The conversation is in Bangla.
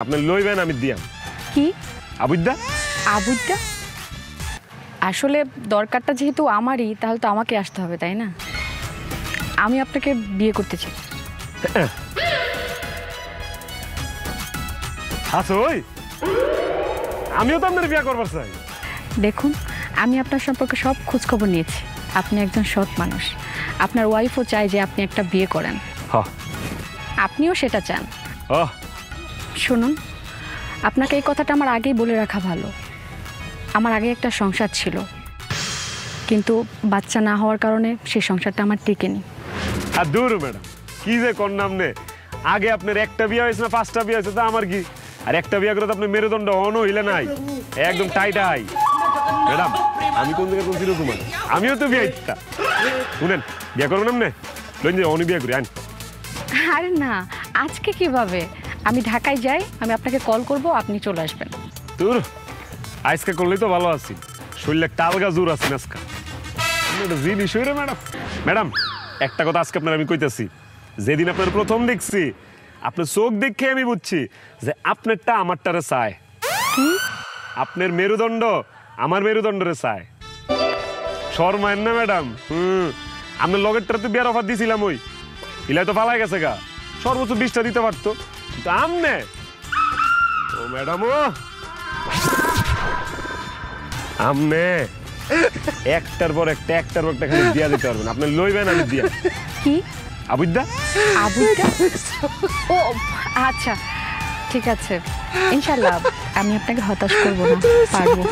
আপনি লইবেন আমি দিয়াম কি আবুদ্দা আবুদ্দা আসলে দরকারটা যেহেতু আমারই তাহলে তো আমাকে আসতে হবে তাই না আমি আপনাকে বিয়ে করতে চাই ওই আমিও তো আপনার বিয়ে করবার চাই দেখুন আমি আপনার সম্পর্কে সব খোঁজ খবর নিয়েছি আপনি একজন সৎ মানুষ আপনার ওয়াইফও চায় যে আপনি একটা বিয়ে করেন আপনিও সেটা চান শুনুন আপনাকে এই কথাটা আমার আগেই বলে রাখা ভালো আমার আগে একটা সংসার ছিল কিন্তু বাচ্চা না হওয়ার কারণে সেই সংসারটা আমার টিকেনি আর দূর ম্যাডাম কি যে কোন নাম নে আগে আপনার একটা বিয়ে হয়েছে না পাঁচটা বিয়ে হয়েছে তা আমার কি আর একটা বিয়ে করে তো আপনার মেরুদণ্ড হনও হইলে নাই একদম টাইটাই ম্যাডাম আমি কোন জায়গায় বলছিল তোমার আমিও তো বিয়ে ইচ্ছা শুনেন বিয়ে করবো নাম নে লইন যে অনি বিয়ে করি আন আরে না আজকে কিভাবে আমি ঢাকায় যাই আমি আপনাকে কল করব আপনি চলে আসবেন তোর আজকে করলেই তো ভালো আছি শরীরে টালগা জোর আছে আজকে জিনিস রে ম্যাডাম ম্যাডাম একটা কথা আজকে আপনার আমি কইতেছি যেদিন আপনার প্রথম দেখছি আপনার চোখ দেখে আমি বুঝছি যে আপনারটা আমারটারে চায় আপনার মেরুদণ্ড আমার মেরুদণ্ডরে চায় শর্মায়েন না ম্যাডাম আপনার লগেরটা তো বিয়ার অফার দিছিলাম ওই ইলাই তো পালাই গেছে গা সর্বোচ্চ 20টা দিতে পারতো কিন্তু আমনে ও ম্যাডাম ও আমনে একটার পর একটা খালি দিয়া দিতে পারবেন আপনি লইবেন আমি দিয়া কি আবুদ্দা আবুদ্দা ও আচ্ছা ঠিক আছে ইনশাআল্লাহ আমি আপনাকে হতাশ করব না পারবো